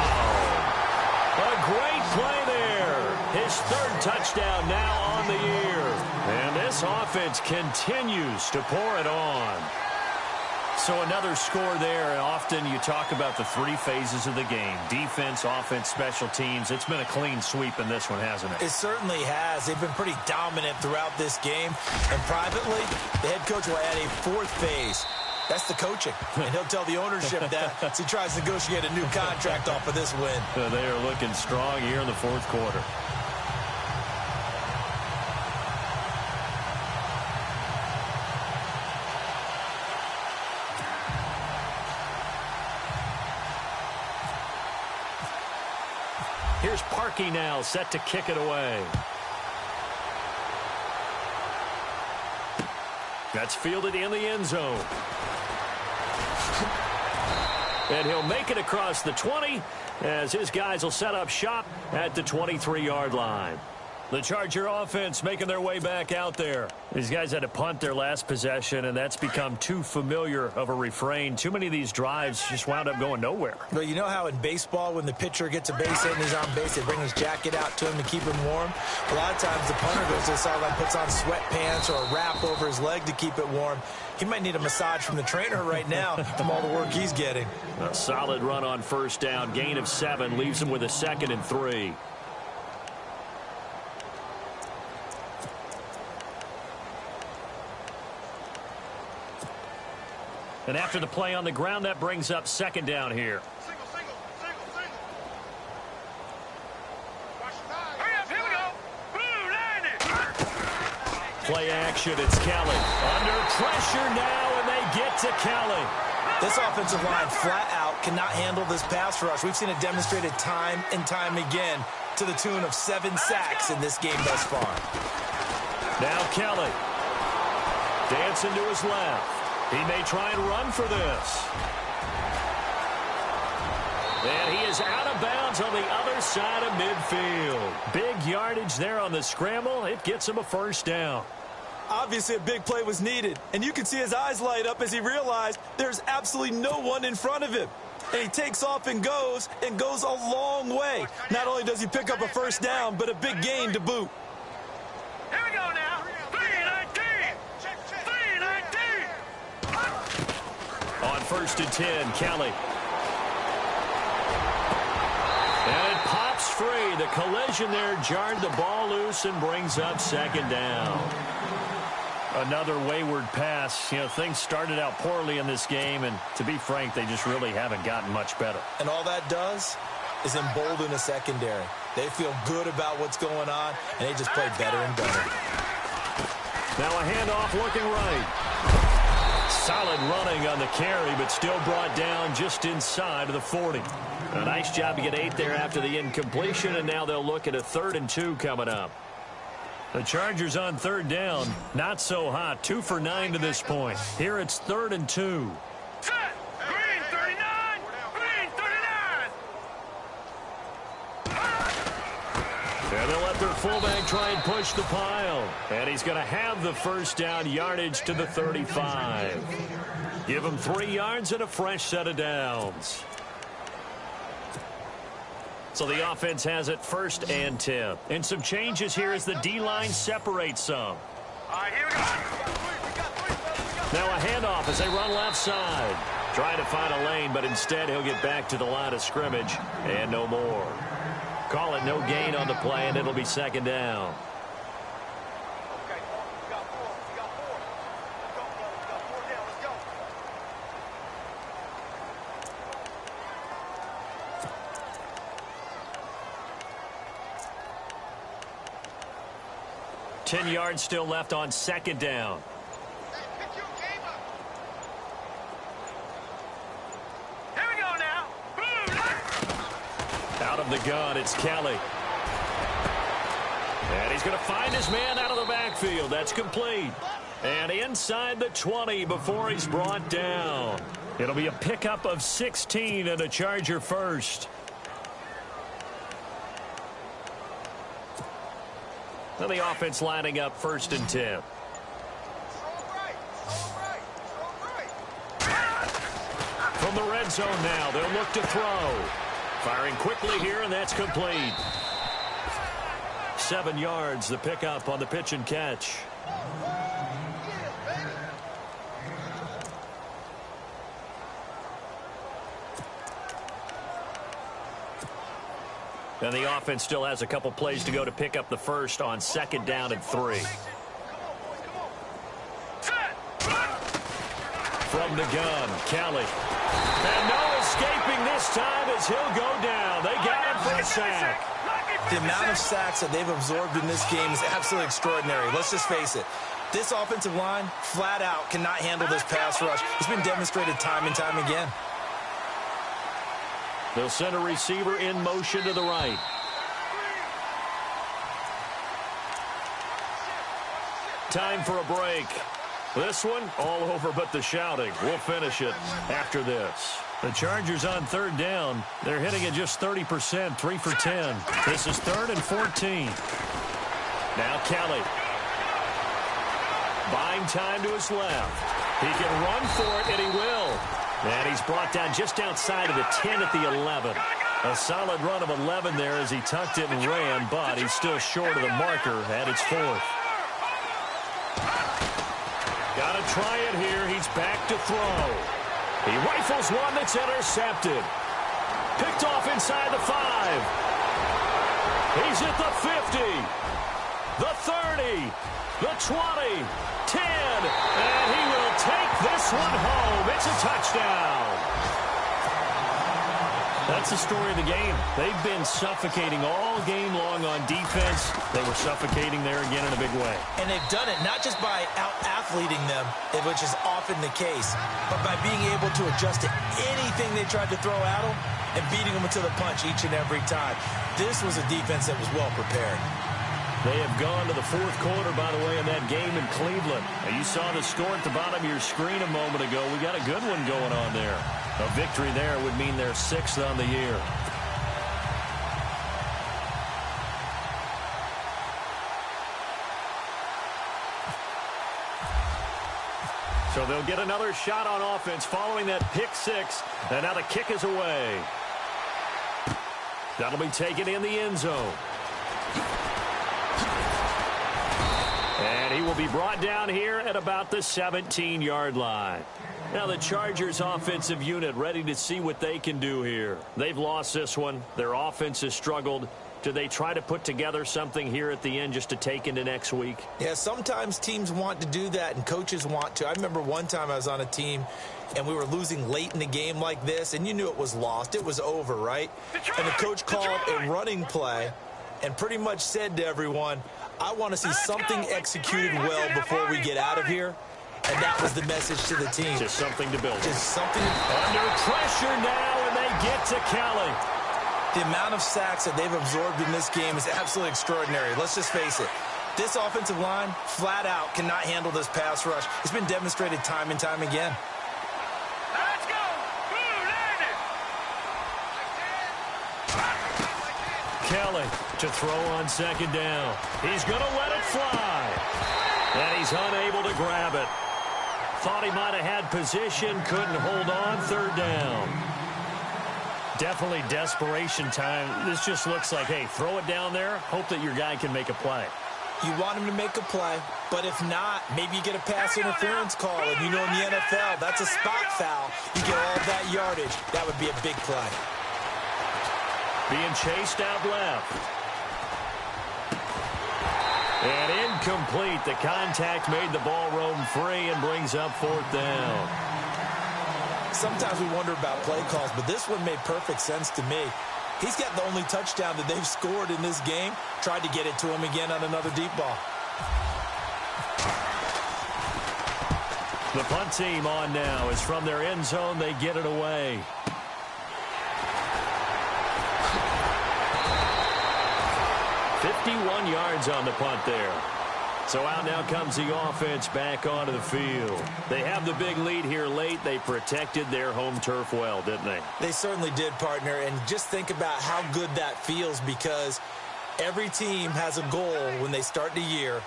A great play there. His third touchdown now on the year. And this offense continues to pour it on. So another score there, and often you talk about the 3 phases of the game. Defense, offense, special teams. It's been a clean sweep in this one, hasn't it? It certainly has. They've been pretty dominant throughout this game. And privately, the head coach will add a 4th phase. That's the coaching. And he'll tell the ownership that as he tries to negotiate a new contract off of this win. They are looking strong here in the fourth quarter. Here's Parkey now, set to kick it away. That's fielded in the end zone. And he'll make it across the 20 as his guys will set up shop at the 23-yard line. The Charger offense making their way back out there. These guys had to punt their last possession, and that's become too familiar of a refrain. Too many of these drives just wound up going nowhere. Well, you know how in baseball, when the pitcher gets a base hit and he's on base, they bring his jacket out to him to keep him warm? A lot of times the punter goes to the sideline, puts on sweatpants or a wrap over his leg to keep it warm. He might need a massage from the trainer right now from all the work he's getting. A solid run on first down. Gain of 7 leaves him with a 2nd and 3. And after the play on the ground, that brings up 2nd down here. Single. Hurry up, here we go. Boom, landed. Play action, it's Kelly. Under pressure now, and they get to Kelly. This offensive line flat out cannot handle this pass rush. We've seen it demonstrated time and time again to the tune of 7 sacks in this game thus far. Now Kelly. Dancing to his left. He may try and run for this. And he is out of bounds on the other side of midfield. Big yardage there on the scramble. It gets him a first down. Obviously, a big play was needed, and you can see his eyes light up as he realized there's absolutely no one in front of him. And he takes off and goes a long way. Not only does he pick up a first down, but a big gain to boot. Here we go now. 319. On 1st and 10, Kelly. And it pops free. The collision there jarred the ball loose and brings up 2nd down. Another wayward pass. You know, things started out poorly in this game, and to be frank, they just really haven't gotten much better. And all that does is embolden a secondary. They feel good about what's going on, and they just play better and better. Now a handoff looking right. Solid running on the carry, but still brought down just inside of the 40. A nice job to get 8 there after the incompletion, and now they'll look at a 3rd and 2 coming up. The Chargers on 3rd down, not so hot. 2 for 9 to this point. Here it's 3rd and 2. Set. Green 39. Green 39. And they'll let their fullback try and push the pile. And he's going to have the first down, yardage to the 35. Give him 3 yards and a fresh set of downs. So the offense has it 1st and 10. And some changes here as the D-line separates some. All right, here we go. Now a handoff as they run left side. Trying to find a lane, but instead he'll get back to the line of scrimmage and no more. Call it no gain on the play, and it'll be 2nd down. Okay, we got 4. We got 4. We got 4 down. Let's go. 10 yards still left on 2nd down. Hey, pick your game up. Here we go now. Boom. Out of the gun, it's Kelly. And he's going to find his man out of the backfield. That's complete. And inside the 20 before he's brought down. It'll be a pickup of 16 and a Charger first. And the offense lining up 1st and 10. From the red zone now, they'll look to throw. Firing quickly here, and that's complete. 7 yards, the pickup on the pitch and catch. And the offense still has a couple plays to go to pick up the first on 2nd down and 3. From the gun, Kelly. And no escaping this time as he'll go down. They got him for a sack. The amount of sacks that they've absorbed in this game is absolutely extraordinary. Let's just face it. This offensive line, flat out, cannot handle this pass rush. It's been demonstrated time and time again. They'll send a receiver in motion to the right. Time for a break. This one, all over but the shouting. We'll finish it after this. The Chargers on third down. They're hitting at just 30%, 3 for 10. This is 3rd and 14. Now Kelly. Buying time to his left. He can run for it, and he will. And he's brought down just outside of the 10 at the 11. A solid run of 11 there as he tucked it and ran, but he's still short of the marker at its 4th. Got to try it here. He's back to throw. He rifles one that's intercepted. Picked off inside the 5. He's at the 50. The 30. The 20. 10. And he will take this one home. It's a touchdown. That's the story of the game. They've been suffocating all game long on defense. They were suffocating there again in a big way. And they've done it not just by out-athleting them, which is often the case, but by being able to adjust to anything they tried to throw at them and beating them to the punch each and every time. This was a defense that was well prepared. They have gone to the 4th quarter, by the way, in that game in Cleveland. Now, you saw the score at the bottom of your screen a moment ago. We got a good one going on there. A victory there would mean they're 6th on the year. So they'll get another shot on offense following that pick 6. And now the kick is away. That'll be taken in the end zone. And he will be brought down here at about the 17-yard line. Now the Chargers offensive unit ready to see what they can do here. They've lost this one. Their offense has struggled. Do they try to put together something here at the end just to take into next week? Yeah, sometimes teams want to do that and coaches want to. I remember one time I was on a team and we were losing late in the game like this, and you knew it was lost. It was over, right? And the coach called a running play and pretty much said to everyone, I want to see something executed well before we get out of here. And that was the message to the team. Just something to build. Just something. Under pressure now, and they get to Kelly. The amount of sacks that they've absorbed in this game is absolutely extraordinary. Let's just face it. This offensive line, flat out, cannot handle this pass rush. It's been demonstrated time and time again. Let's go! Kelly to throw on 2nd down. He's going to let it fly. And he's unable to grab it. Thought he might have had position, couldn't hold on. 3rd down. Definitely desperation time. This just looks like, hey, throw it down there, hope that your guy can make a play. You want him to make a play, but if not, maybe you get a pass interference call, and you know in the NFL, that's a spot foul. You get all that yardage. That would be a big play. Being chased out left. And incomplete. The contact made the ball roam free and brings up 4th down. Sometimes we wonder about play calls, but this one made perfect sense to me. He's got the only touchdown that they've scored in this game. Tried to get it to him again on another deep ball. The punt team on now is from their end zone. They get it away. $51 yards on the punt there. So out now comes the offense back onto the field. They have the big lead here late. They protected their home turf well, didn't they? They certainly did, partner. And just think about how good that feels, because every team has a goal when they start the year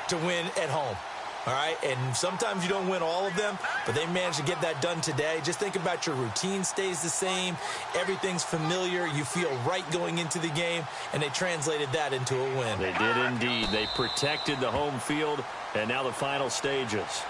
to win at home. All right, and sometimes you don't win all of them, but they managed to get that done today. Just think about your routine stays the same. Everything's familiar. You feel right going into the game, and they translated that into a win. They did indeed. They protected the home field, and now the final stages.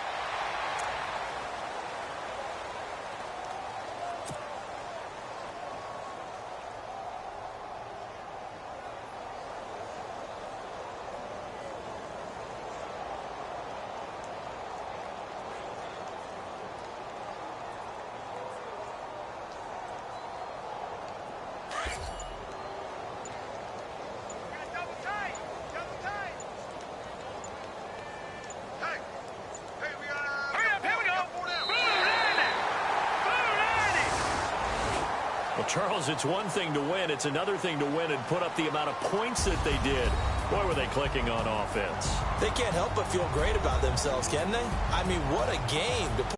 Charles, it's one thing to win. It's another thing to win and put up the amount of points that they did. Boy, were they clicking on offense. They can't help but feel great about themselves, can they? I mean, what a game to